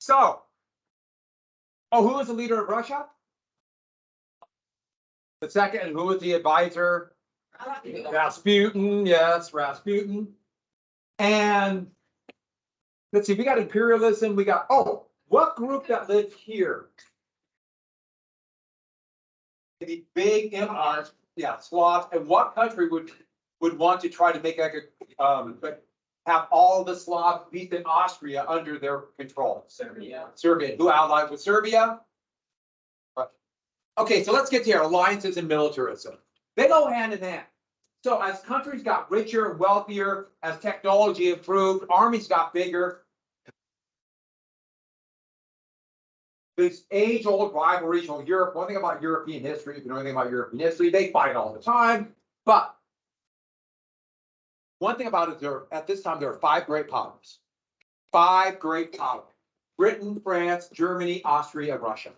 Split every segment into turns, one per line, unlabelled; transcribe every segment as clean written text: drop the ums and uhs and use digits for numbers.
so. Oh, who was the leader of Russia? The second, and who was the advisor? Rasputin, yes, Rasputin. And let's see, we got imperialism, we got, oh, what group that lived here? The big empires, yeah, Slavs, and what country would want to try to make have all the Slavs beat in Austria under their control? Serbia. Serbia. Who allied with Serbia? Okay, so let's get to here. Alliances and militarism. They go hand in hand. So as countries got richer and wealthier, as technology improved, armies got bigger. This age-old rivalry from Europe. One thing about European history, if you know anything about European history, they fight all the time. But one thing about it, at this time, there are 5 great powers. 5 great powers. Britain, France, Germany, Austria, Russia.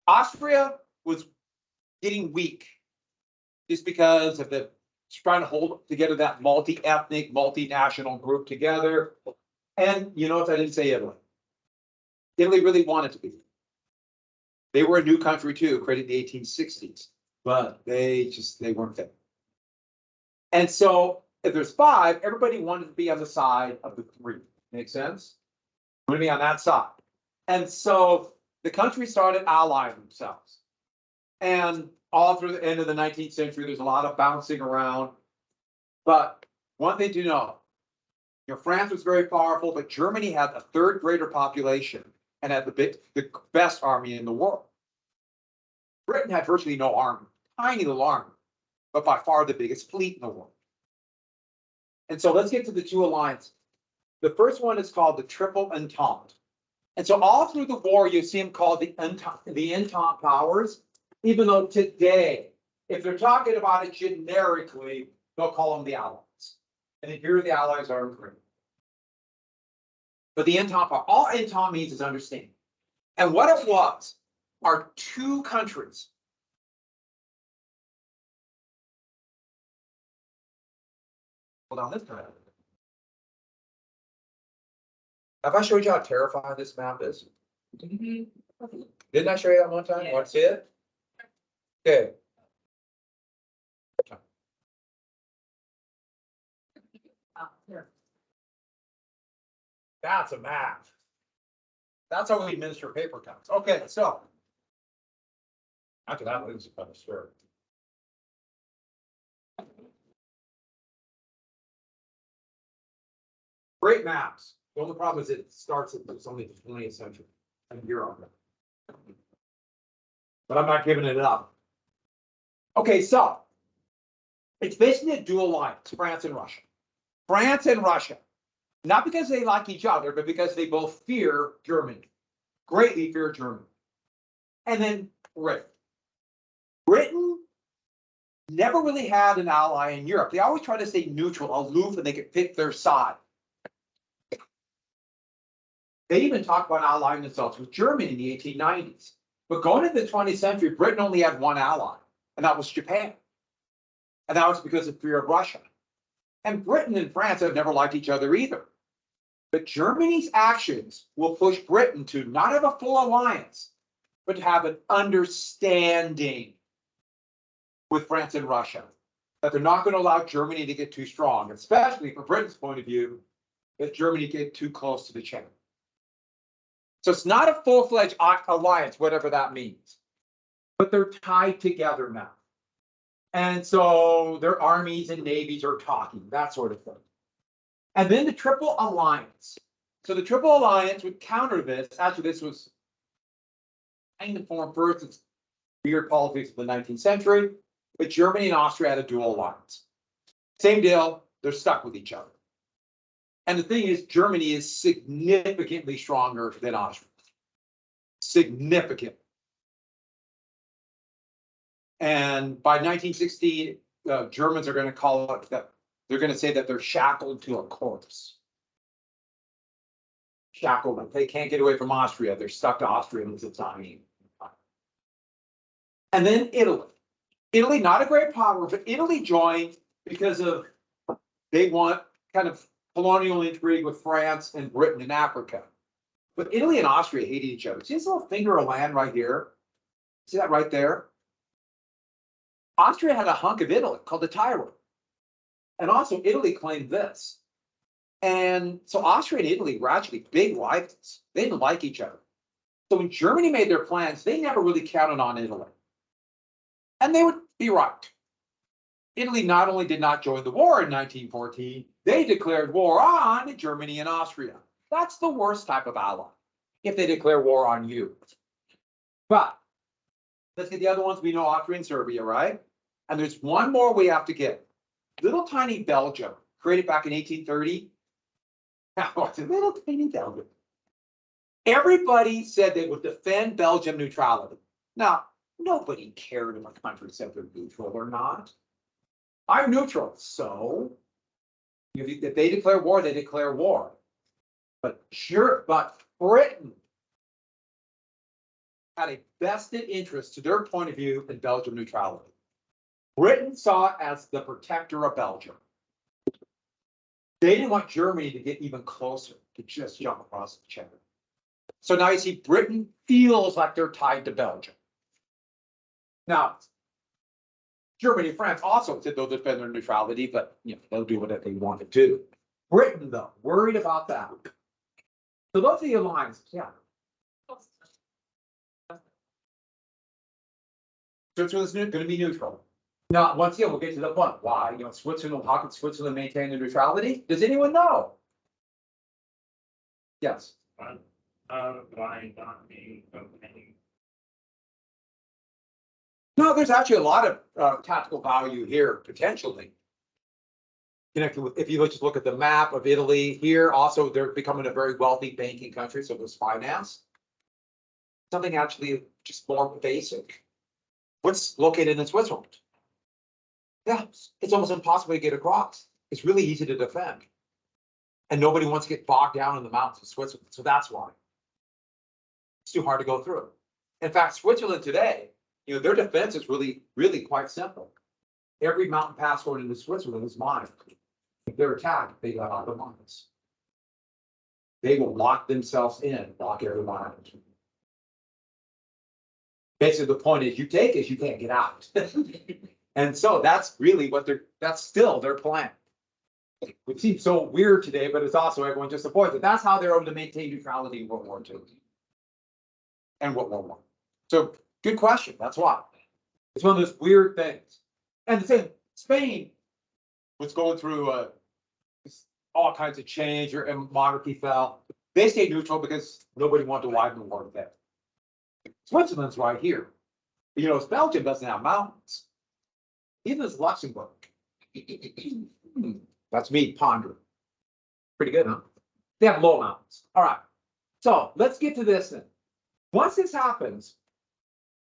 Austria was getting weak just because of the trying to hold together that multi-ethnic, multinational group together. And you notice I didn't say Italy. Italy really wanted to be. They were a new country too, created in the 1860s, but they weren't there. And so if there's 5, everybody wanted to be on the side of the 3. Make sense? Want to be on that side. And so the countries started allying themselves. And all through the end of the 19th century, there's a lot of bouncing around. But one thing to know, France was very powerful, but Germany had a 3rd greater population and had the best army in the world. Britain had virtually no army, tiny little army, but by far the biggest fleet in the world. And so let's get to the 2 alliances. The first one is called the Triple Entente. And so all through the war, you see them called the Entente powers, even though today, if they're talking about it generically, they'll call them the Allies. And then here the Allies are in green. But the Entente power, all Entente means is understanding. And what it was are 2 countries. Hold on, this time. Have I showed you how terrifying this map is? Didn't I show you that one time? Yeah. Want to see it? Okay. That's a map. That's how we administer paper cuts. Okay, so after that, it's kind of scary. Great maps. The only problem is it starts it's only the 20th century and Europe. But I'm not giving it up. Okay, so it's basically a dual alliance, France and Russia. France and Russia, not because they like each other, but because they both fear Germany, greatly fear Germany. And then Britain. Britain never really had an ally in Europe. They always try to stay neutral, aloof, and they could pick their side. They even talked about allying themselves with Germany in the 1890s. But going into the 20th century, Britain only had one ally, and that was Japan. And that was because of fear of Russia. And Britain and France have never liked each other either. But Germany's actions will push Britain to not have a full alliance, but to have an understanding with France and Russia. That they're not going to allow Germany to get too strong, especially from Britain's point of view, if Germany get too close to the channel. So it's not a full-fledged alliance, whatever that means. But they're tied together now. And so their armies and navies are talking, that sort of thing. And then the Triple Alliance. So the Triple Alliance would counter this. Actually, this was kind of formed first. It's weird politics of the 19th century. But Germany and Austria had a dual alliance. Same deal, they're stuck with each other. And the thing is, Germany is significantly stronger than Austria. Significant. And by 1916, Germans are going to call it that. They're going to say that they're shackled to a corpse. Shackled. They can't get away from Austria. They're stuck to Austria at the time. And then Italy. Italy, not a great power, but Italy joined because of they want kind of colonial intrigue with France and Britain in Africa. But Italy and Austria hated each other. See this little finger of land right here? See that right there? Austria had a hunk of Italy called the Tyrol. And also Italy claimed this. And so Austria and Italy were actually big rivals. They didn't like each other. So when Germany made their plans, they never really counted on Italy. And they would be right. Italy not only did not join the war in 1914, they declared war on Germany and Austria. That's the worst type of ally, if they declare war on you. But let's get the other ones. We know Austria and Serbia, right? And there's one more we have to get. Little tiny Belgium, created back in 1830. Now, it's a little tiny Belgium. Everybody said they would defend Belgium neutrality. Now, nobody cared if a country said they're neutral or not. I'm neutral, so if they declare war, they declare war. But Britain had a vested interest to their point of view in Belgium neutrality. Britain saw it as the protector of Belgium. They didn't want Germany to get even closer, to just jump across the channel. So now you see Britain feels like they're tied to Belgium. Now, Germany and France also said they'll defend their neutrality, but they'll do whatever they want to do. Britain, though, worried about that. So those are the alliances, yeah. Switzerland's going to be neutral. Now, once again, we'll get to the point. Why? Switzerland, how can Switzerland maintain their neutrality? Does anyone know? Yes.
Why not being okay?
No, there's actually a lot of tactical value here, potentially. Connected with, if you just look at the map of Italy here, also they're becoming a very wealthy banking country, so there's finance. Something actually just more basic. What's located in Switzerland? Yeah, it's almost impossible to get across. It's really easy to defend. And nobody wants to get bogged down in the mountains of Switzerland, so that's why. It's too hard to go through. In fact, Switzerland today, their defense is really, really quite simple. Every mountain pass going into Switzerland is mined. If they're attacked, they let out the mines. They will lock themselves in, lock everyone out. Basically, the point is, you take it, you can't get out. And so that's really that's still their plan. It seems so weird today, but it's also everyone just avoids it. That's how they're able to maintain neutrality in World War II and World War I. So good question. That's why. It's one of those weird things. And the same, Spain was going through all kinds of change, and monarchy fell. They stayed neutral because nobody wanted to widen the war with them. Switzerland's right here. Belgium doesn't have mountains. Even as Luxembourg. That's me pondering. Pretty good, huh? They have low mountains. All right. So let's get to this then. Once this happens,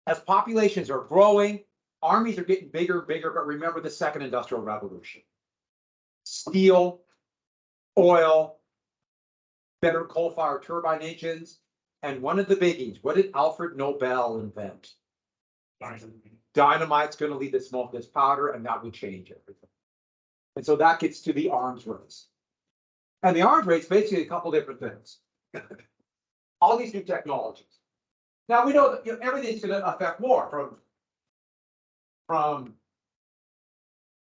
as populations are growing, armies are getting bigger and bigger, but remember the second industrial revolution. Steel, oil, better coal-fired turbine engines, and one of the biggies, what did Alfred Nobel invent? Dynamite's going to lead to smokeless powder, and that would change everything. And so that gets to the arms race. And the arms race, basically a couple different things. All these new technologies. Now we know that everything's going to affect war, from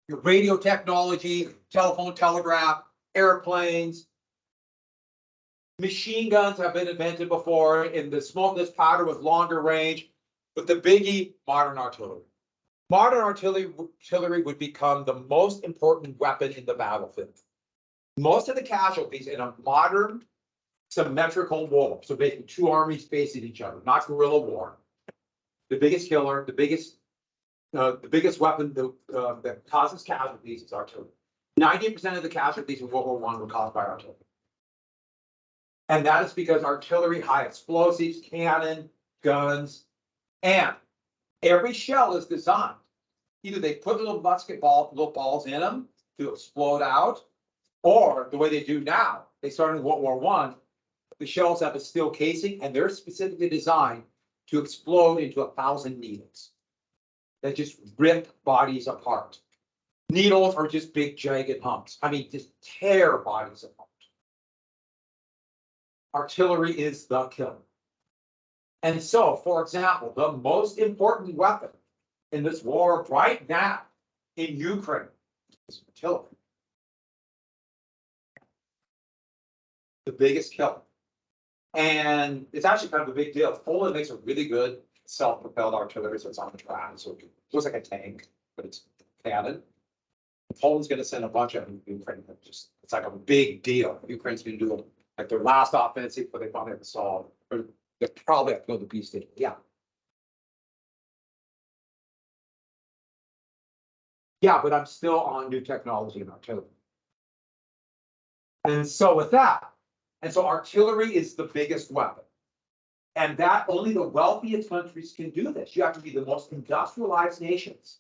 radio technology, telephone, telegraph, airplanes. Machine guns have been invented before, and the smokeless powder with longer range. But the biggie, modern artillery. Modern artillery would become the most important weapon in the battlefield. Most of the casualties in a modern symmetrical war, so basically two armies facing each other, not guerrilla war. The biggest killer, the biggest weapon that causes casualties is artillery. 90% of the casualties in World War I were caused by artillery. And that is because artillery, high explosives, cannon, guns, and every shell is designed. Either they put little little balls in them to explode out, or the way they do now, they started in World War I, the shells have a steel casing, and they're specifically designed to explode into 1,000 needles that just rip bodies apart. Needles are just big, jagged humps. I mean, just tear bodies apart. artillery is the killer. And so, for example, the most important weapon in this war right now in Ukraine is artillery. The biggest killer. And it's actually kind of a big deal. Poland makes a really good self-propelled artillery, so it's on the ground, so it looks like a tank, but it's a cannon. Poland's going to send a bunch of them to Ukraine. It's like a big deal. Ukraine's going to do like their last offensive, but they finally have to solve. Or they probably have to go to the peace state. Yeah. Yeah, but I'm still on new technology in artillery. And so with that, and so artillery is the biggest weapon. And that only the wealthiest countries can do this. You have to be the most industrialized nations.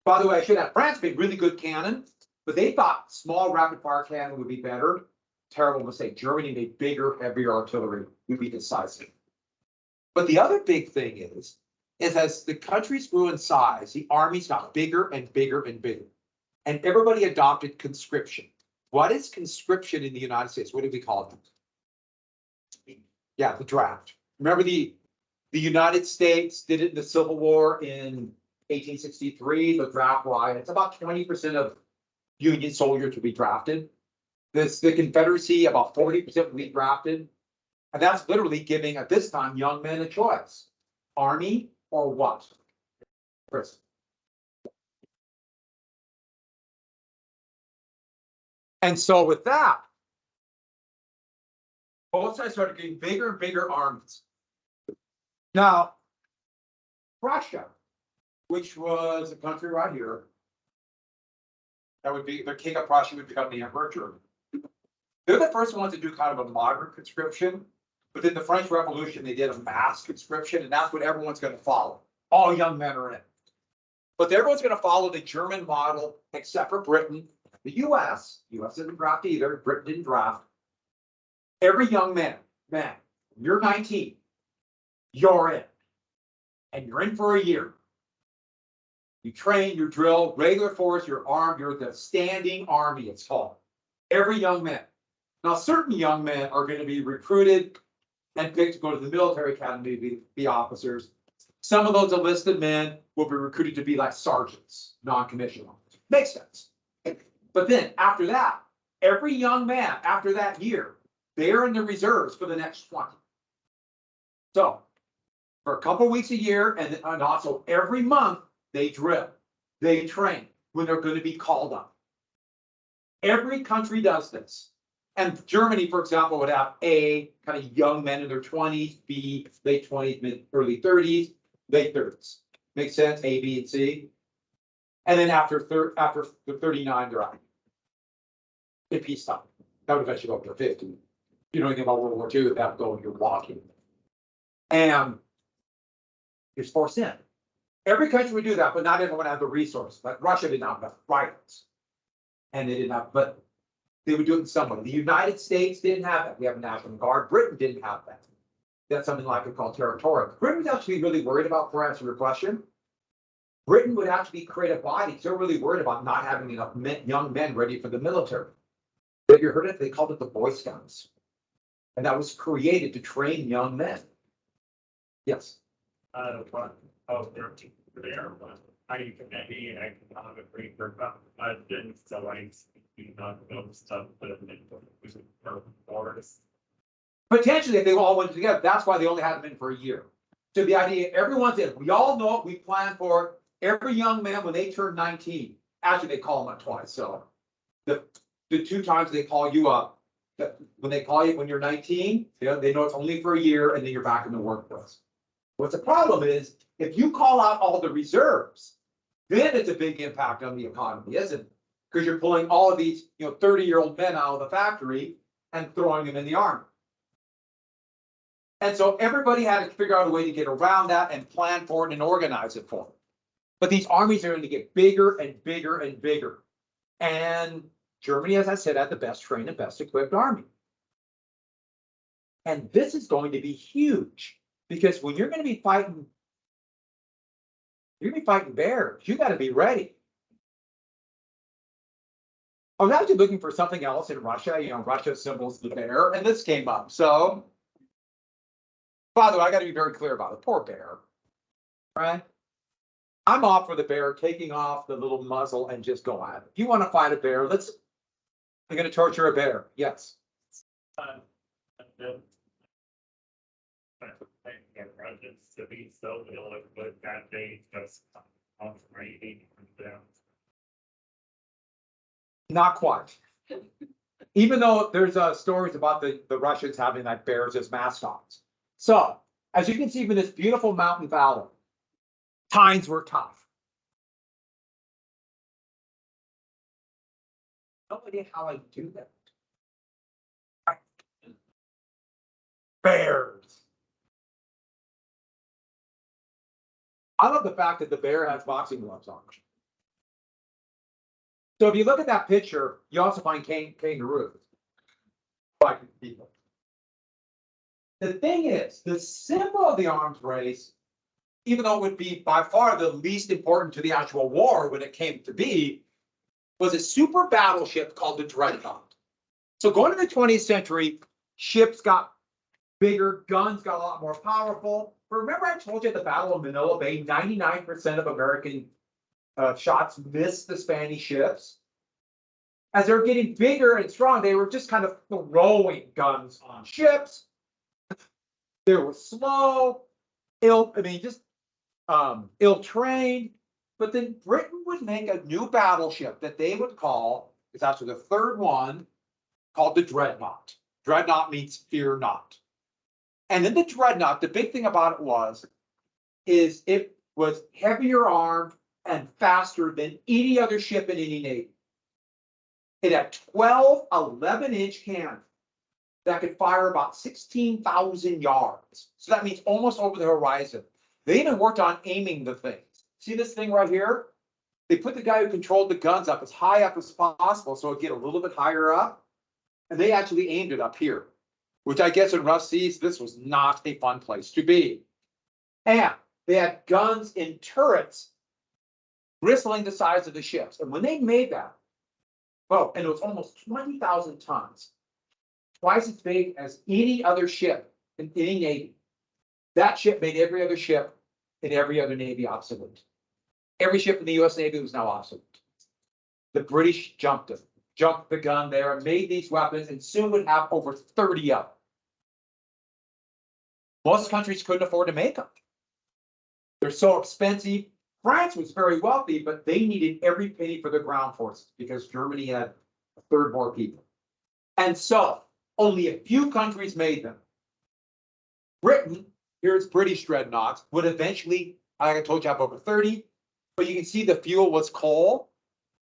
By the way, I should have France made really good cannon, but they thought small rapid fire cannon would be better. Terrible mistake. Germany made bigger, heavier artillery, would be decisive. But the other big thing is as the countries grew in size, the armies got bigger and bigger and bigger. And everybody adopted conscription. What is conscription in the United States? What do we call it? Yeah, the draft. Remember the United States did it in the Civil War in 1863, the draft riots. About 20% of Union soldiers would be drafted. The Confederacy, about 40% would be drafted. And that's literally giving, at this time, young men a choice. Army or what? Chris. And so with that, both sides started getting bigger and bigger armies. Now, Russia, which was a country right here, that would be the king of Prussia would become the emperor of Germany. They're the first ones to do kind of a modern conscription, but in the French Revolution, they did a mass conscription, and that's what everyone's going to follow. All young men are in it. But everyone's going to follow the German model, except for Britain. The US didn't draft either, Britain didn't draft. Every young man, you're 19, you're in. And you're in for a year. You train, you drill, regular force, you're armed, you're the standing army, it's called. Every young man. Now, certain young men are going to be recruited and picked to go to the military academy to be officers. Some of those enlisted men will be recruited to be like sergeants, non-commissioned officers. Makes sense. But then after that, every young man after that year, they're in the reserves for the next 20. So for a couple of weeks a year, and also every month, they drill, they train when they're going to be called up. Every country does this. And Germany, for example, would have A, kind of young men in their 20s, B, late 20s, early 30s, late 30s. Makes sense? A, B, and C. And then after the 39, they're out. In peacetime. That would eventually go up to 50. You know anything about World War II, that would go you're walking. And you're forced in. Every country would do that, but not everyone had the resources. Like Russia did not have rifles. And they didn't have, but they would do it in some way. The United States didn't have that. We have a National Guard. Britain didn't have that. That's something like we call territorial. Britain was actually really worried about, for answer your question. Britain would actually create a body. They're really worried about not having enough young men ready for the military. Have you heard it? They called it the Boy Scouts. And that was created to train young men. Yes.
There, I can economically for I didn't so I do not know stuff, but it was forest.
Potentially, if they all went together, that's why they only had them in for a year. So the idea, everyone's in. We all know it. We plan for it. Every young man, when they turn 19, actually they call them up twice. So the 2 times they call you up, when they call you when you're 19, they know it's only for a year, and then you're back in the workforce. What's the problem is, if you call out all the reserves, then it's a big impact on the economy, isn't it? Because you're pulling all of these, 30-year-old men out of the factory and throwing them in the army. And so everybody had to figure out a way to get around that and plan for it and organize it for them. But these armies are going to get bigger and bigger and bigger. And Germany, as I said, had the best trained and best equipped army. And this is going to be huge, because when you're going to be fighting, bears, you got to be ready. I was actually looking for something else in Russia, Russia symbols the bear, and this came up. So, by the way, I got to be very clear about it. Poor bear, right? I'm off for the bear taking off the little muzzle and just go at it. If you want to fight a bear, I'm going to torture a bear. Yes.
To be so illiquid that they just operating them.
Not quite. Even though there's stories about the Russians having like bears as mascots. So, as you can see from this beautiful mountain valley, times were tough. No idea how I do that. Bears. I love the fact that the bear has boxing gloves on. So if you look at that picture, you also find kangaroos. People. The thing is, the symbol of the arms race, even though it would be by far the least important to the actual war when it came to be, was a super battleship called the Dreadnought. So going to the 20th century, ships got bigger, guns got a lot more powerful. But remember I told you at the Battle of Manila Bay, 99% of American shots missed the Spanish ships. As they were getting bigger and strong, they were just kind of throwing guns on ships. They were slow, ill-trained. But then Britain would make a new battleship that they would call, it's actually the third one, called the Dreadnought. Dreadnought means fear not. And then the Dreadnought, the big thing about it is it was heavier armed and faster than any other ship in any navy. It had 12 11-inch cannons that could fire about 16,000 yards. So that means almost over the horizon. They even worked on aiming the things. See this thing right here? They put the guy who controlled the guns up as high up as possible so it'd get a little bit higher up. And they actually aimed it up here, which I guess in rough seas, this was not a fun place to be. And they had guns in turrets bristling the sides of the ships. And when they made that, and it was almost 20,000 tons, twice as big as any other ship in any navy. That ship made every other ship in every other navy obsolete. Every ship in the US Navy was now obsolete. The British jumped the gun there and made these weapons and soon would have over 30 of them. Most countries couldn't afford to make them. They're so expensive. France was very wealthy, but they needed every penny for the ground forces because Germany had a third more people. And so only a few countries made them. Britain, here's British dreadnoughts, would eventually, like I told you, have over 30, but you can see the fuel was coal.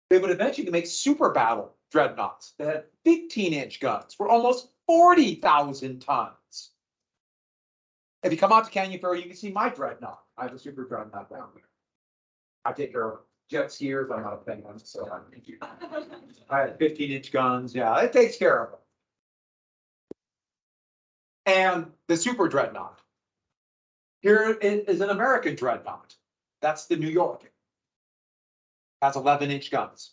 They would eventually make super battle dreadnoughts that had 15-inch guns for almost 40,000 tons. If you come out to Canyon Ferry, you can see my dreadnought. I have a super dreadnought down there. I take care of jet skiers. I'm not a penguin, so I had 15-inch guns. Yeah, it takes care of them. And the super dreadnought. Here is an American dreadnought. That's the New York. Has 11-inch guns.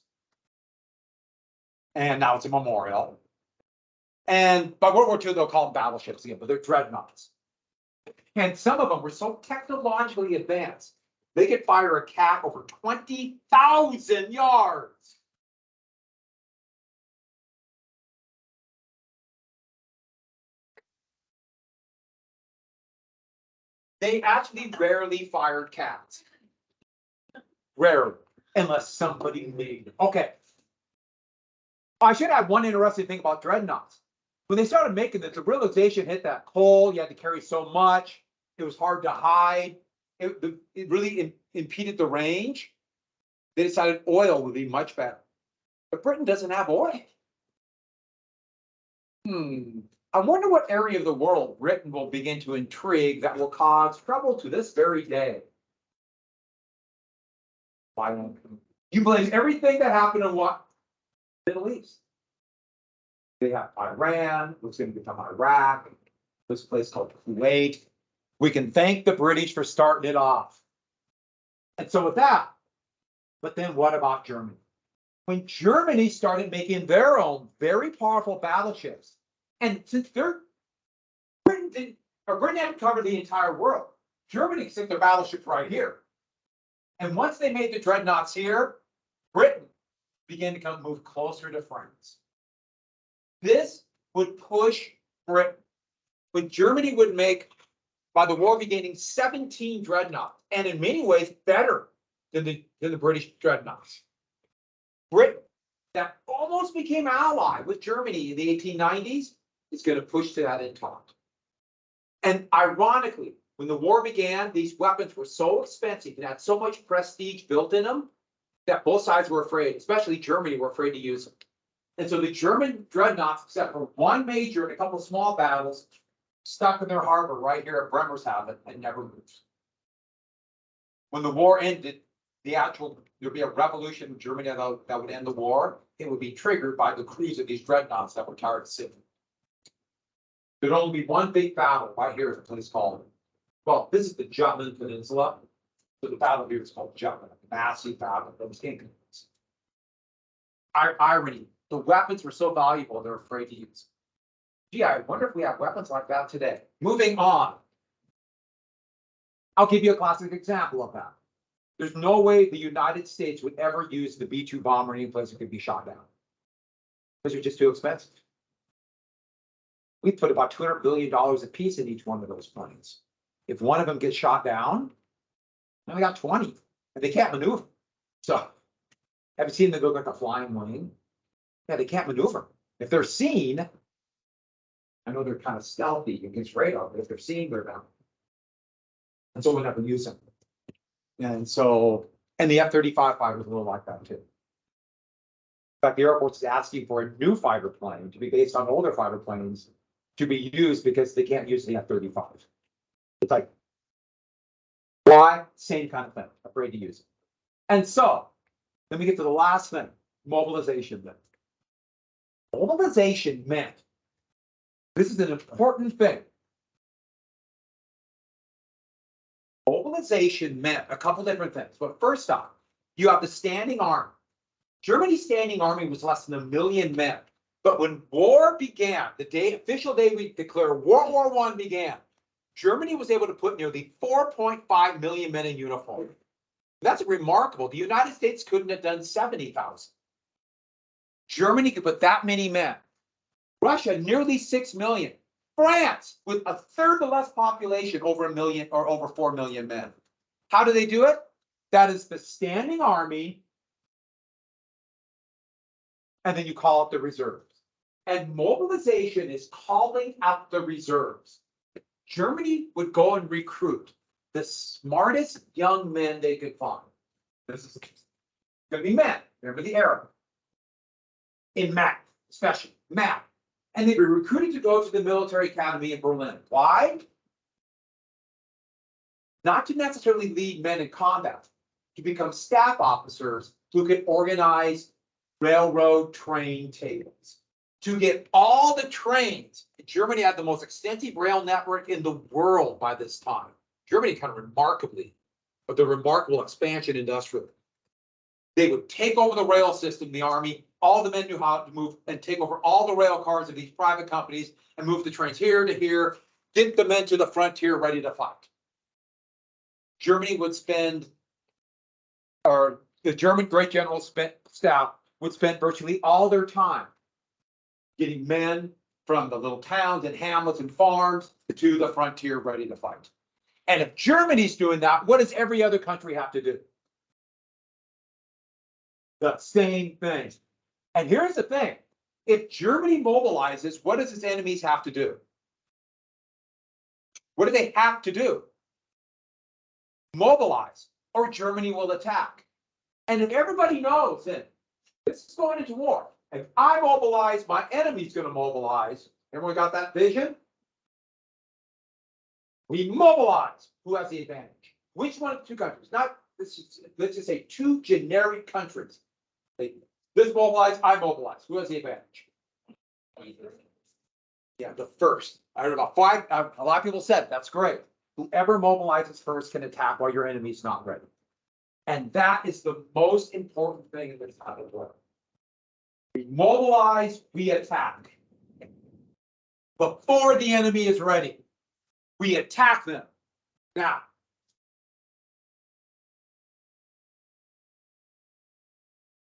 And now it's a memorial. And by World War II, they'll call them battleships again, but they're dreadnoughts. And some of them were so technologically advanced, they could fire a cat over 20,000 yards. They actually rarely fired cats. Rarely, unless somebody made them. Okay. I should have one interesting thing about dreadnoughts. When they started making it, the realization hit that coal, you had to carry so much, it was hard to hide, it really impeded the range. They decided oil would be much better. But Britain doesn't have oil. I wonder what area of the world Britain will begin to intrigue that will cause trouble to this very day. Why won't you blame everything that happened in what? Middle East. They have Iran, what's going to become Iraq, this place called Kuwait. We can thank the British for starting it off. And so with that, but then what about Germany? when Germany started making their own very powerful battleships, and since Britain hadn't covered the entire world, Germany sent their battleships right here. And once they made the dreadnoughts here, Britain began to move closer to France. This would push Britain. When Germany would make, by the war beginning, 17 dreadnoughts, and in many ways better than the British dreadnoughts. Britain, that almost became ally with Germany in the 1890s, is going to push to that entente. And ironically, when the war began, these weapons were so expensive and had so much prestige built in them that both sides were afraid, especially Germany, were afraid to use them. And so the German dreadnoughts, except for one major and a couple of small battles, stuck in their harbor right here at Bremerhaven and never moved. When the war ended, there'd be a revolution in Germany that would end the war. It would be triggered by the crews of these dreadnoughts that were tired of sitting. There'd only be one big battle right here, is a place called, well, this is the Jutland Peninsula. So the battle here is called Jutland, a massive battle that was inconvenience. Irony, the weapons were so valuable, they're afraid to use them. Gee, I wonder if we have weapons like that today. Moving on. I'll give you a classic example of that. There's no way the United States would ever use the B-2 bomber any place it could be shot down. Because they're just too expensive. We put about $200 billion a piece in each one of those planes. If one of them gets shot down, then we got 20, and they can't maneuver. So, have you seen them go like a flying wing? Yeah, they can't maneuver. If they're seen, I know they're kind of stealthy against radar, but if they're seen, they're down. And so we'll never use them. And so, and the F-35 fighter is a little like that too. In fact, the Air Force is asking for a new fighter plane to be based on older fighter planes to be used because they can't use the F-35. It's like, why? Same kind of thing, afraid to use it. And so, let me get to the last thing, mobilization then. Mobilization meant, this is an important thing. Mobilization meant a couple different things. But first off, you have the standing army. Germany's standing army was less than 1 million men. But when war began, the official day we declare World War I began, Germany was able to put nearly 4.5 million men in uniform. That's remarkable. The United States couldn't have done 70,000. Germany could put that many men. Russia, nearly 6 million. France, with a third the less population, over 1 million or over 4 million men. How do they do it? That is the standing army. And then you call up the reserves. And mobilization is calling out the reserves. Germany would go and recruit the smartest young men they could find. This is going to be men. Remember the era. In math, especially math. And they'd be recruited to go to the military academy in Berlin. Why? Not to necessarily lead men in combat, to become staff officers who could organize railroad train tables. To get all the trains. Germany had the most extensive rail network in the world by this time. Germany kind of remarkably, but the remarkable expansion industrially. They would take over the rail system, the army. All the men knew how to move and take over all the rail cars of these private companies and move the trains here to here, get the men to the frontier ready to fight. Germany would spend, or the German Great General Staff would spend virtually all their time getting men from the little towns and hamlets and farms to the frontier ready to fight. And if Germany's doing that, what does every other country have to do? The same thing. And here's the thing. If Germany mobilizes, what does its enemies have to do? What do they have to do? Mobilize, or Germany will attack. And if everybody knows that this is going into war, if I mobilize, my enemy's going to mobilize. Everyone got that vision? We mobilize. Who has the advantage? Which one of the two countries? Not, let's just say 2 generic countries. This mobilize, I mobilize. Who has the advantage? Yeah, the first. I heard about 5. A lot of people said that's great. Whoever mobilizes first can attack while your enemy's not ready. And that is the most important thing in this type of war. We mobilize, we attack. Before the enemy is ready, we attack them. Now,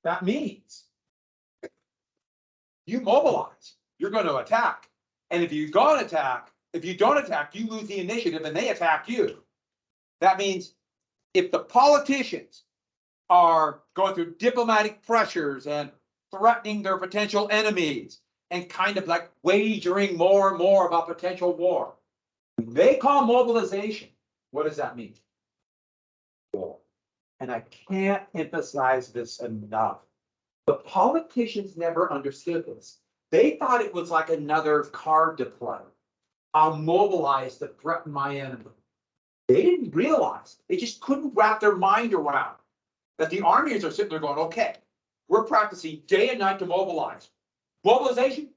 that means you mobilize, you're going to attack. And if you don't attack, you lose the initiative and they attack you. That means if the politicians are going through diplomatic pressures and threatening their potential enemies and kind of like wagering more and more about potential war, they call mobilization. What does that mean? War. And I can't emphasize this enough. The politicians never understood this. They thought it was like another card to play. I'll mobilize to threaten my enemy. They didn't realize, they just couldn't wrap their mind around that the armies are sitting there going, okay, we're practicing day and night to mobilize. Mobilization?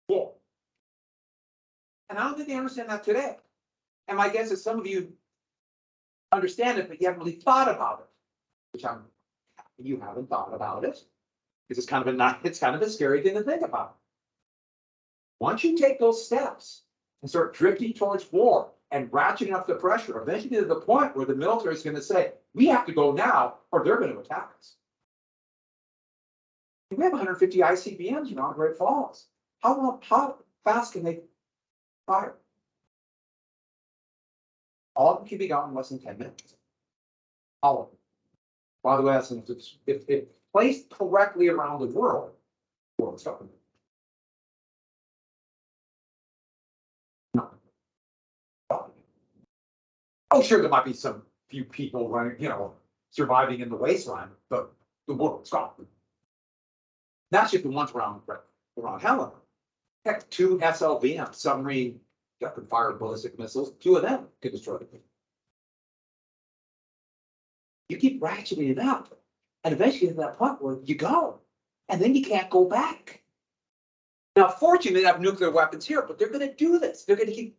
War. And I don't think they understand that today. And my guess is some of you understand it, but you haven't really thought about it, which you haven't thought about it. Because it's kind of a scary thing to think about. Once you take those steps and start drifting towards war and ratcheting up the pressure, eventually to the point where the military is going to say, we have to go now or they're going to attack us. We have 150 ICBMs, in Great Falls. How fast can they fire? All of them can be gone in less than 10 minutes. All of them. By the way, if placed correctly around the world, world's government. No. Oh, sure, there might be some few people running, surviving in the wasteland, but the world's gone. That's just the ones around Helen. Heck, 2 SLVM, submarine that could fire ballistic missiles, 2 of them could destroy the thing. You keep ratcheting it up, and eventually to that point where you go, and then you can't go back. Now, fortunately, they have nuclear weapons here, but they're going to do this. They're going to keep,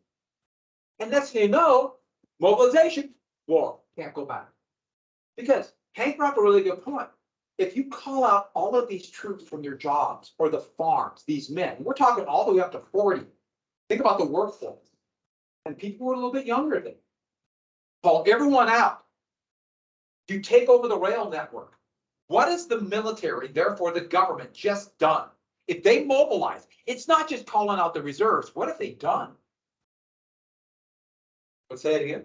and next thing you know, mobilization, war, can't go back. Because Hank brought up a really good point. If you call out all of these troops from their jobs or the farms, these men, we're talking all the way up to 40. Think about the workforce. And people who are a little bit younger than you. Call everyone out. You take over the rail network. What has the military, therefore the government, just done? If they mobilize, it's not just calling out the reserves. What have they done? Let's say it again.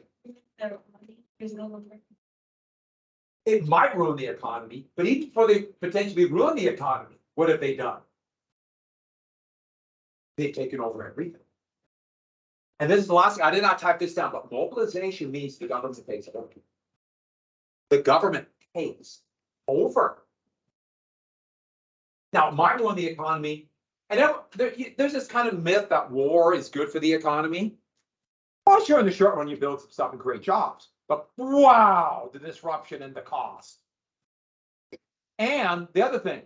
It might ruin the economy, but even before they potentially ruin the economy, what have they done? They've taken over everything. And this is the last thing, I did not type this down, but mobilization means the government takes over. The government takes over. Now, it might ruin the economy. And there's this kind of myth that war is good for the economy. Well, sure, in the short run, you build some stuff and create jobs. But wow, the disruption and the cost. And the other thing,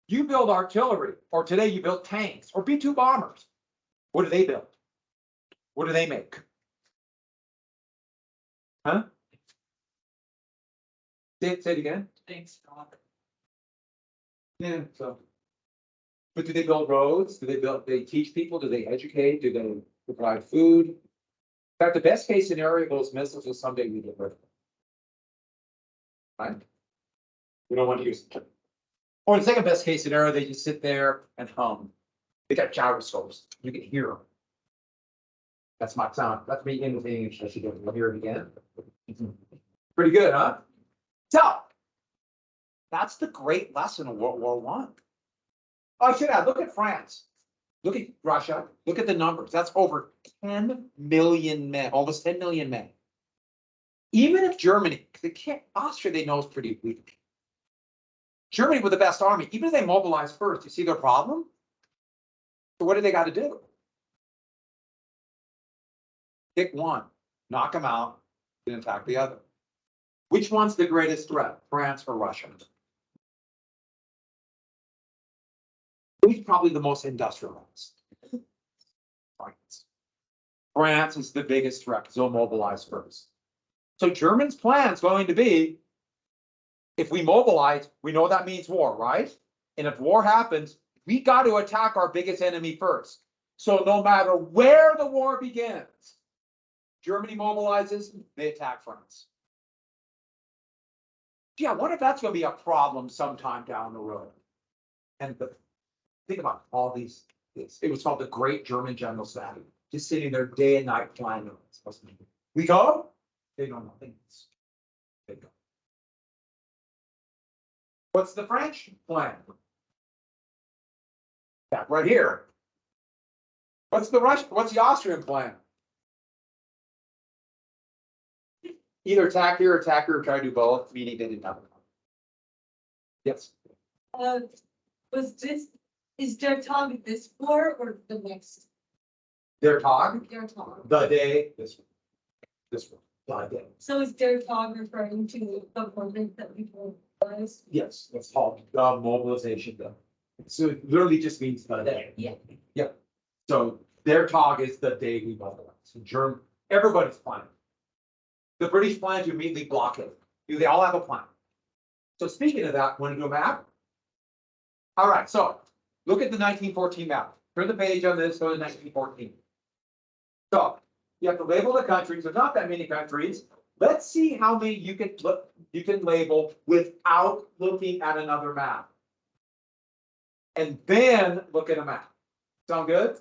you build artillery, or today you build tanks, or B-2 bombers. What do they build? What do they make? Huh? Say it again.
Thanks, Tom.
Yeah, so. But do they build roads? Do they teach people? Do they educate? Do they provide food? In fact, the best case scenario, those missiles will someday be get rid of them. Right? We don't want to use them. Or the second best case scenario, they just sit there and hum. They got gyroscopes. You can hear them. That's my sound. That's me imitating. I should hear it again. Pretty good, huh? So that's the great lesson of World War I. Oh, I should add, look at France. Look at Russia. Look at the numbers. That's over 10 million men, almost 10 million men. Even if Germany, Austria, they know is pretty weak. Germany with the best army, even if they mobilize first, you see their problem? So what do they got to do? Pick one, knock them out, then attack the other. Which one's the greatest threat, France or Russia? Who's probably the most industrialized? France. France is the biggest threat because they'll mobilize first. So Germany's plan is going to be If we mobilize, we know that means war, right? And if war happens, we got to attack our biggest enemy first. So no matter where the war begins, Germany mobilizes, they attack France. Gee, I wonder if that's gonna be a problem sometime down the road. And think about all these, it was called the Great German General Staff, just sitting there day and night planning. We go, they know nothing. They go. What's the French plan? Yeah, right here. What's the Austrian plan? Either attack here, or try to do both, meaning they didn't have it. Yes,
Is their target this war or the next?
their target,
Their target.
the day, this one, the day.
So is their target referring to the moment that we mobilize?
Yes, that's called mobilization. So it literally just means the day.
Yeah.
So their talk is the day we mobilize. So everybody's planning. The British plan to immediately block it. They all have a plan. So speaking of that, want to do a map? All right, so look at the 1914 map. Turn the page on this, go to 1914. So you have to label the countries. There's not that many countries. Let's see how many you can label without looking at another map. And then look at a map. Sound good?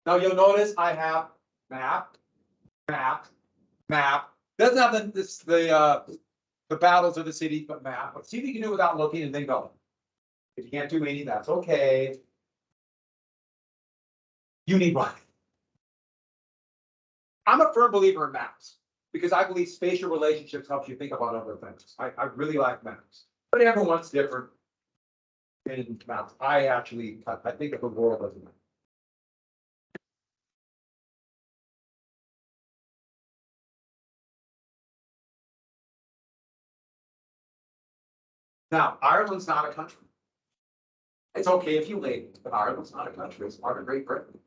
Now you'll notice I have map, map, map. Doesn't have the battles of the cities, but map. Let's see if you can do it without looking and then go. If you can't do any, that's okay. You need one. I'm a firm believer in maps because I believe spatial relationships helps you think about other things. I really like maps, but everyone's different in maps. I think of the world as a map. Now, Ireland's not a country. It's okay if you label, but Ireland's not a country. It's part of Great Britain.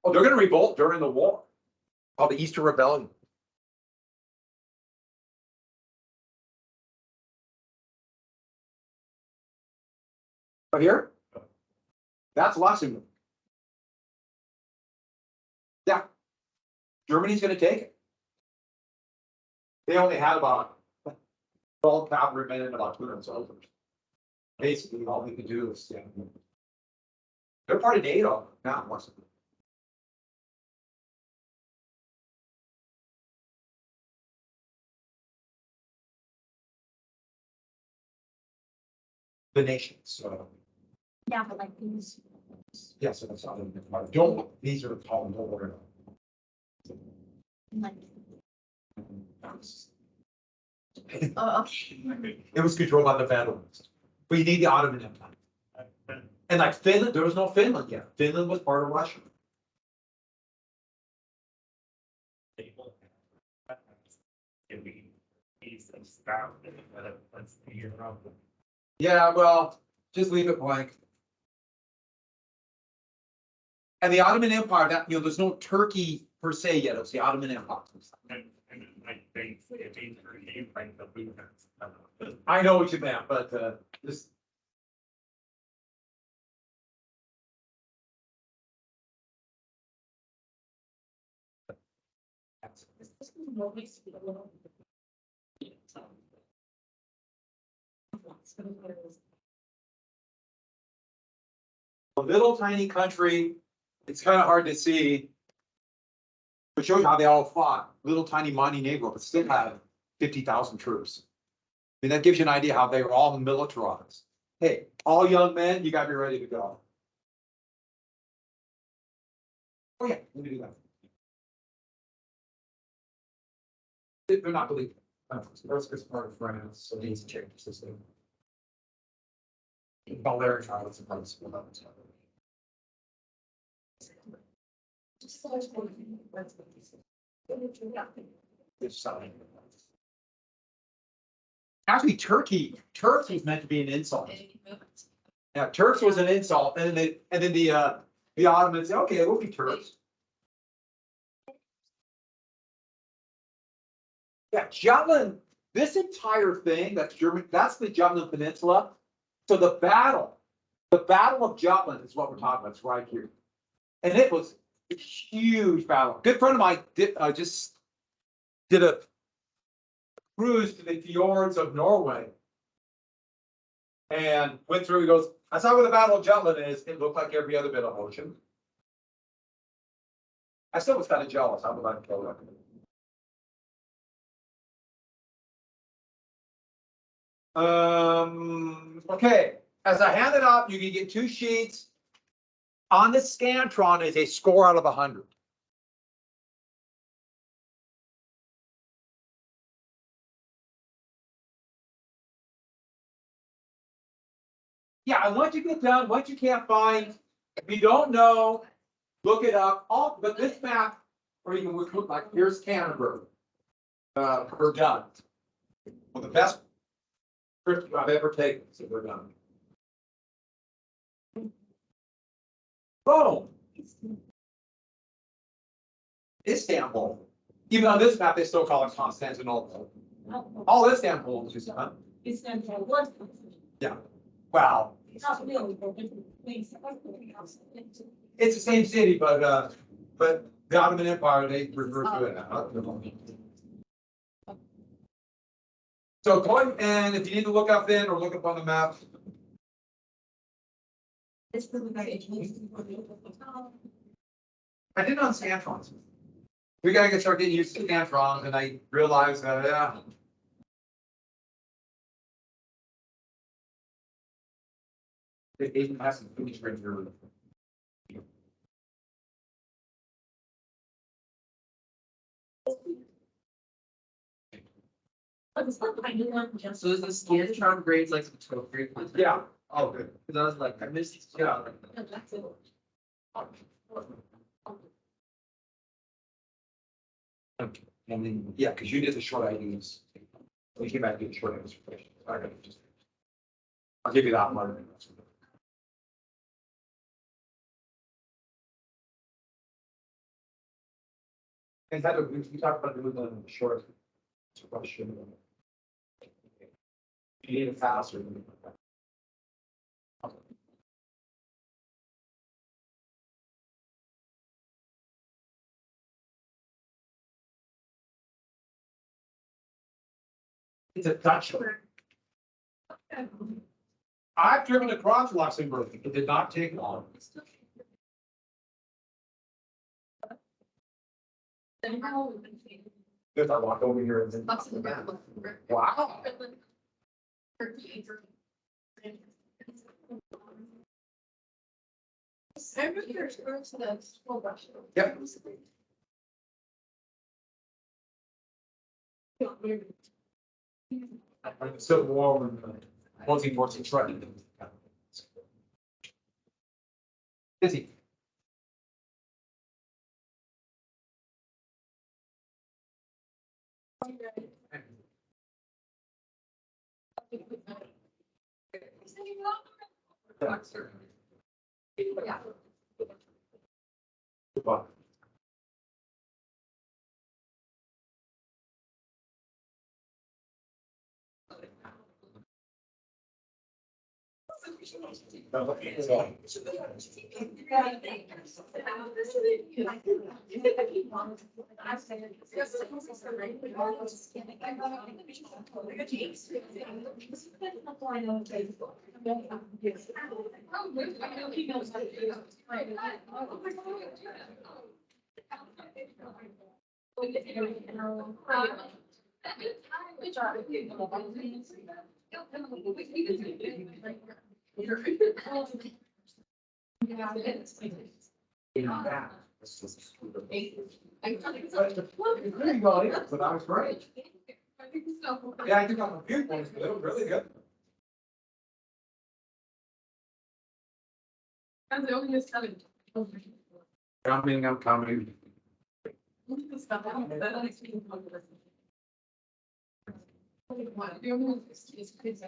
Oh, they're going to revolt during the war, called the Easter Rebellion. But here, that's Luxembourg. Yeah, Germany's going to take it. They only had about 12 cavalrymen and about 200 soldiers. Basically, all they could do is stand. They're part of NATO, not Luxembourg. The nations. So
Yeah, but like these.
yes, that's how they don't. These are called order.
Like. Oh, okay.
It was controlled by the Netherlands, but you need the Ottoman Empire. And like Finland, there was no Finland yet. Finland was part of Russia. Yeah, well, just leave it blank. And the Ottoman Empire, that there's no Turkey per se yet. It's the Ottoman Empire. I know what you meant, but just. A little tiny country, it's kind of hard to see. But shows you how they all fought. Little tiny mining neighborhood, but still had 50,000 troops. And that gives you an idea how they were all militarized. Hey, all young men, you gotta be ready to go. Oh yeah, let me do that. They're not believing. First is part of France, so these change the system. Balearic Islands and parts of them. Actually, Turks was meant to be an insult. Yeah, Turks was an insult, and then the Ottomans said, okay, we'll be Turks. Yeah, Jutland this entire thing, that's German, that's the Jutland Peninsula. So the battle of Jutland is what we're talking about, it's right here. And it was a huge battle. Good friend of mine just did a cruise to the fjords of Norway. And went through, he goes, I saw where the Battle of Jutland is, it looked like every other bit of ocean. I still was kind of jealous, I would like to go there. Okay, as I hand it up, you can get 2 sheets. On the Scantron is a score out of 100. Yeah, and once you get done, once you can't find, if you don't know, look it up. All, but this map, or you can look like, here's Canterbury. We're done. Well, the best trip I've ever taken, so we're done. Boom. Istanbul. Even on this map, they still call it Constantinople. All Istanbul is just, huh?
It's not for what?
Wow.
It's not really, but it's
It's the same city, but the Ottoman Empire, they refer to it as. So go ahead, and if you need to look up then, or look up on the map.
It's really very interesting.
I did it on Scantrons. We gotta start getting used to Scantrons, and I realized that, yeah. It even has some finish right here.
So is the Scantron grades like some 12th grade?
Yeah. Oh, good.
Cause I was like, I missed.
Yeah. And then, yeah, because you did the short IDs. We came back and did the short IDs. I'll give you that one. And that, we talked about doing the short. Question. You need it faster. It's a Dutch. I've driven across Luxembourg. It did not take long. If I walk over here and then. Wow. Yep. The Civil War when multi-force threatened. Busy. Goodbye. But I was great. Yeah, I took out a few points, but it was really good. I'm coming.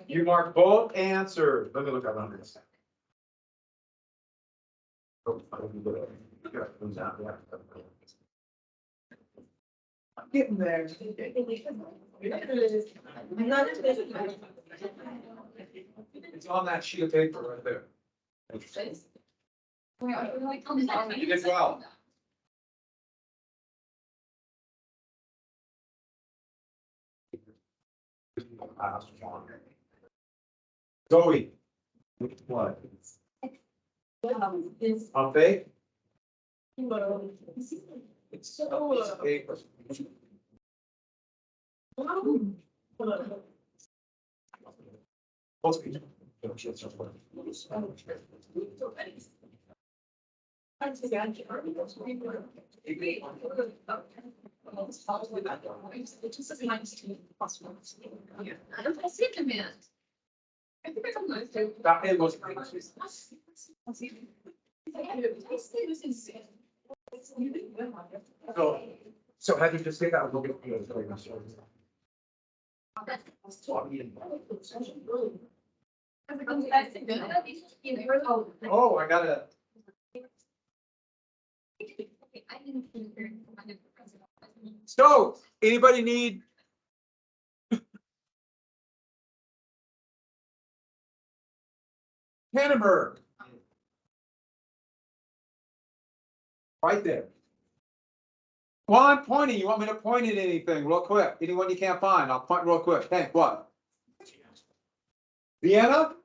You mark both answers. Let me look up on this. Getting there. It's on that sheet of paper right there. You did well. Zoe. What? On faith? It's a piece of paper. Most people.
I see command. I think it's nice to.
That it was. So had you just say that? We'll get. Oh, I gotta. So, anybody need? Hannibal. Right there. Well, I'm pointing. You want me to point at anything real quick? Anyone you can't find, I'll point real quick. Hank, what? Vienna?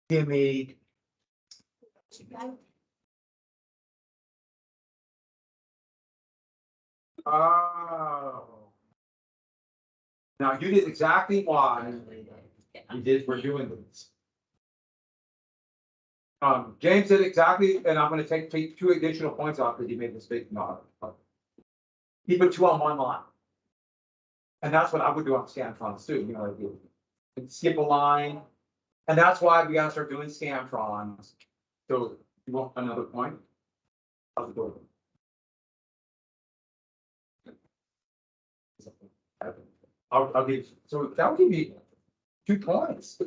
Give me. Oh. Now you did exactly why you did for doing this. James did exactly, and I'm gonna take 2 additional points off because he made a mistake. Not. He put 2 on 1 line. And that's what I would do on Scantrons too, you know, like you skip a line. And that's why we gotta start doing Scantrons. So you want another point? How's it going? I'll give, so that would give me 2 points.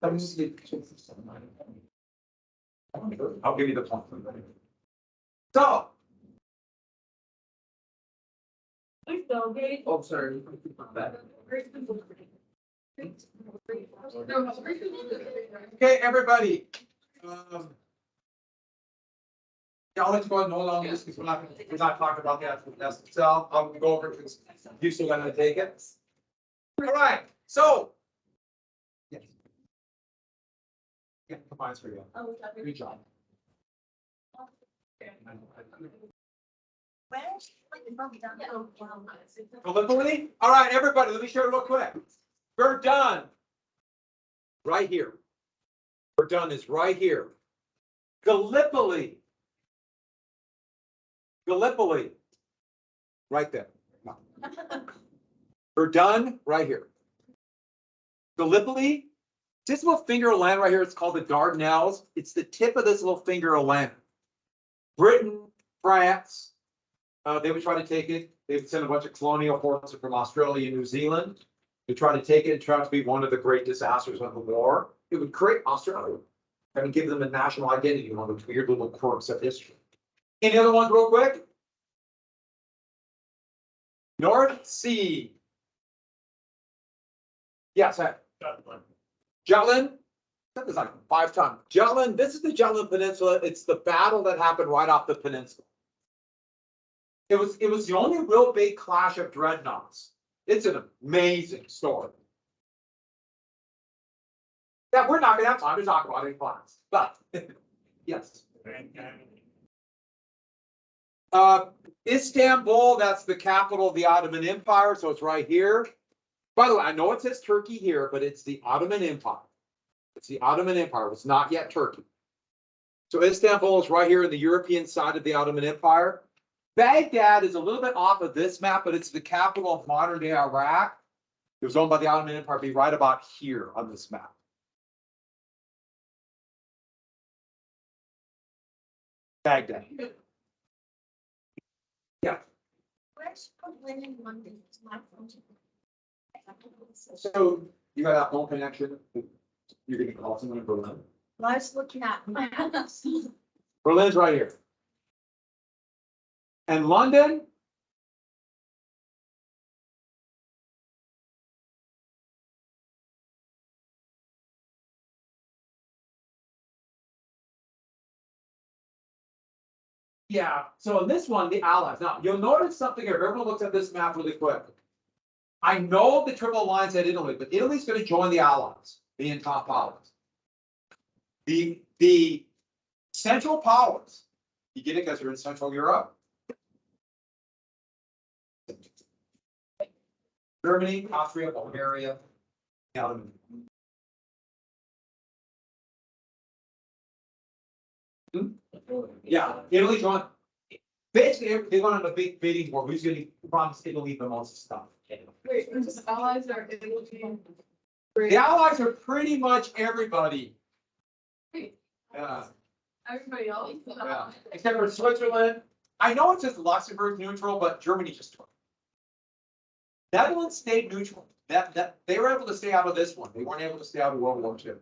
I'll give you the point. So. Oh, sorry. Okay, everybody. Yeah, I'll let you go ahead and hold on to this because we're not talking about that test itself. I'll go over it because you still gotta take it. All right, so. Yes. Yeah, mine's for you. Good job. Gallipoli? All right, everybody, let me share it real quick. Verdun. Right here. Verdun is right here. Gallipoli. Gallipoli. Right there. Verdun, right here. Gallipoli, this little finger of land right here, it's called the Dardanelles. It's the tip of this little finger of land. Britain, France, they would try to take it. They would send a bunch of colonial forces from Australia and New Zealand to try to take it and try to be one of the great disasters of the war. It would create Australia and give them a national identity, one of the weird little quirks of history. Any other ones real quick? North Sea. Yes, Jutland. That was like 5 times. Jutland, this is the Jutland Peninsula. It's the battle that happened right off the peninsula. It was the only real big clash of dreadnoughts. It's an amazing story. That we're not gonna have time to talk about in class, but yes. Istanbul, that's the capital of the Ottoman Empire, so it's right here. By the way, I know it says Turkey here, but it's the Ottoman Empire. It's the Ottoman Empire. It's not yet Turkey. So Istanbul is right here in the European side of the Ottoman Empire. Baghdad is a little bit off of this map, but it's the capital of modern day Iraq. It was owned by the Ottoman Empire, be right about here on this map. Baghdad. Yeah. So you got that phone connection. You're gonna call someone in Berlin.
I was looking at my house.
Berlin's right here. And London? Yeah, so in this one, the Allies. Now, you'll notice something here. If everyone looks at this map really quick. I know the triple lines at Italy, but Italy's gonna join the Allies, being top powers. The Central powers, you get it because you're in Central Europe. Germany, Austria, Bulgaria. Yeah, Italy joined. Basically, they went on a big bidding war. Who's gonna promise Italy the most stuff?
Wait, the allies are able to.
The Allies are pretty much everybody.
Wait,
Yeah.
everybody else.
Yeah, except for Switzerland. I know it's just Luxembourg neutral, but Germany just took. Netherlands stayed neutral. That they were able to stay out of this one. They weren't able to stay out of World War II.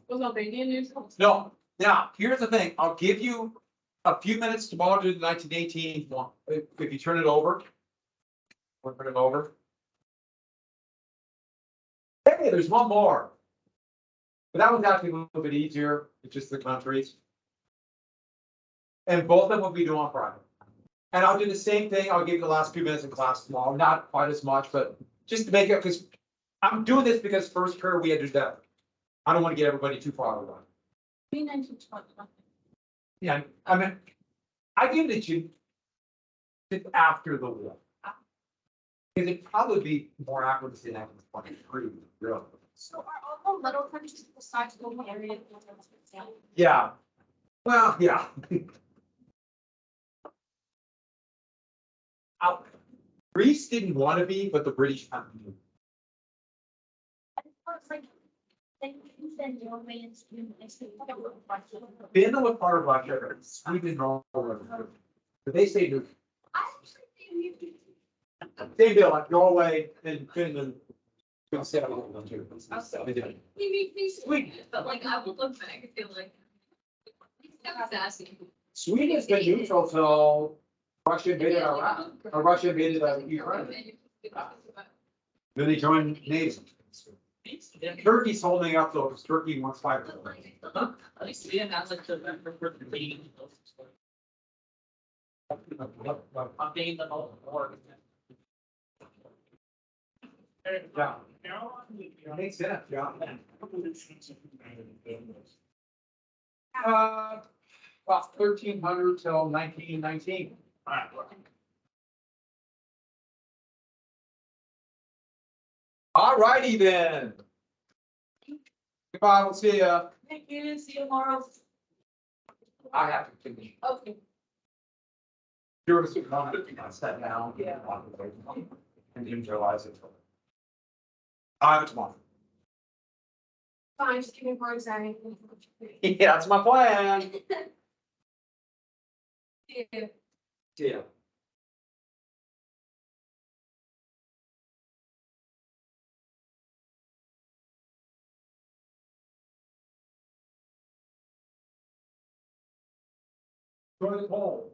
Was Albania neutral?
No, now, here's the thing. I'll give you a few minutes tomorrow to do the 1918 one. If you turn it over. We'll turn it over. Hey, there's one more. But that one's actually a little bit easier. It's just the countries. And both of them will be due on Friday. And I'll do the same thing. I'll give you the last 2 minutes in class tomorrow. Not quite as much, but just to make it, because I'm doing this because first period we had to do that. I don't want to get everybody too far away.
1920.
Yeah, I mean, I give it to you just after the war. Because it'd probably be more accurate than 1923, really.
So are all the little countries besides Bulgaria?
Yeah. Well, yeah. Greece didn't want to be, but the British had to be. Finland was part of Russia, Sweden, Norway, but they stayed neutral. Same deal, like Norway and Finland. couldn't stay out of them too. They did.
You make me sweet, but like I would look back and feel like. That's asking.
Sweden has been neutral till Russia invaded Iraq, or Russia invaded Ukraine. Then they joined NATO. Turkey's holding up though, because Turkey wants 5.
At least we didn't have like the member for the meeting. I'm being the most board.
Yeah. Makes sense, yeah. About 1300 till 1919. All righty then. Goodbye, we'll see ya.
Thank you, see you tomorrow.
I have to finish.
Okay.
You're a comment, you can set down.
Yeah.
And visualize it. I have it tomorrow.
Fine, just give me more exciting.
Yeah, that's my plan.
Yeah.
Yeah. Go to the poll.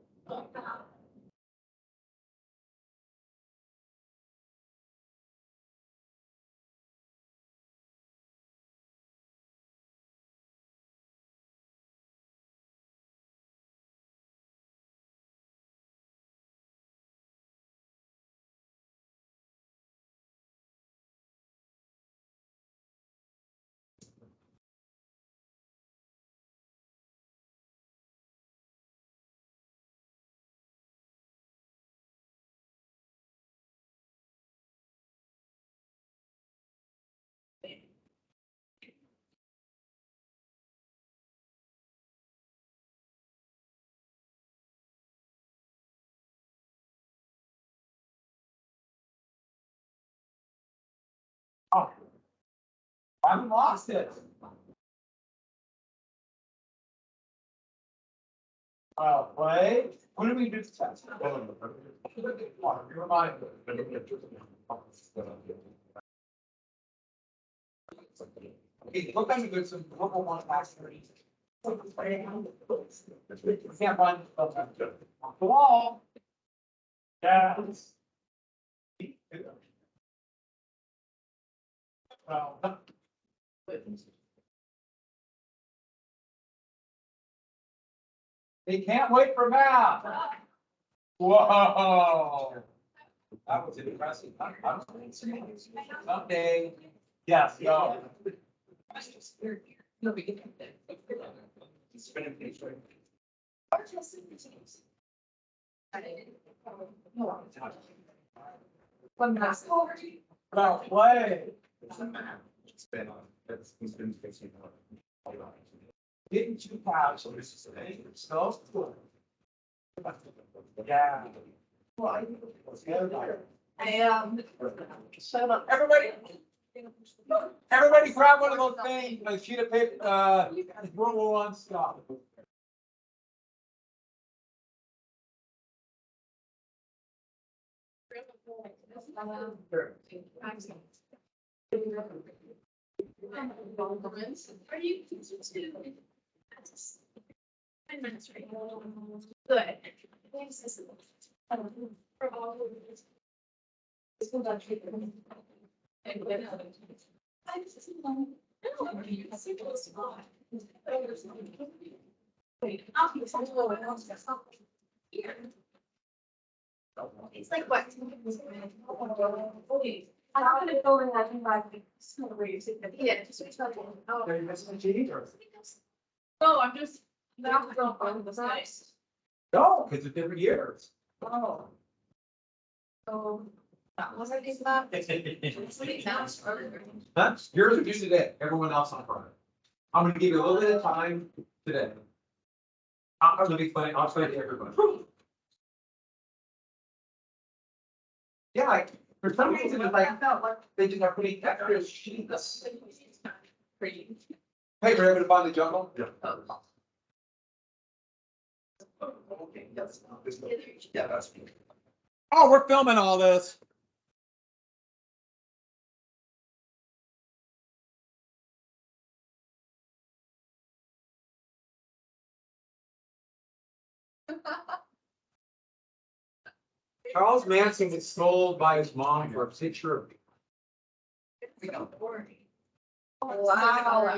Oh. I lost it. Play. When do we do the test? You remind me. Okay, look like there's some purple one last three. Can't run off the wall.
Yeah.
Well. They can't wait for math. Whoa. That was impressive. Someday. Yes, go.
No, we can get there. One last.
Well, play.
It's been he's been fixing it.
Getting two cows. So this is the thing. So. Yeah.
Shut up.
Everybody grab one of those things, a sheet of paper, World War I stuff.
Are you to? 10 minutes, right? Good. It's like what? I'm not gonna go in that in 5 weeks. Yeah, just reach out to him. Oh.
Are you missing a cheat or?
No, I'm just. That was all fun, was nice.
No, because it's different years.
Oh. So. That was, I think, that.
Huh? Yours are due today, everyone else on Friday. I'm gonna give you a little bit of time today. I'm gonna be funny, I'll explain to everybody. Yeah, like, for some reason, it's like, they just are putting extra sheets.
Pretty.
Hey, we're able to find the jungle? Yeah.
Yeah, that's.
Oh, we're filming all this. Charles Manson was sold by his mom for a picture of
Wow.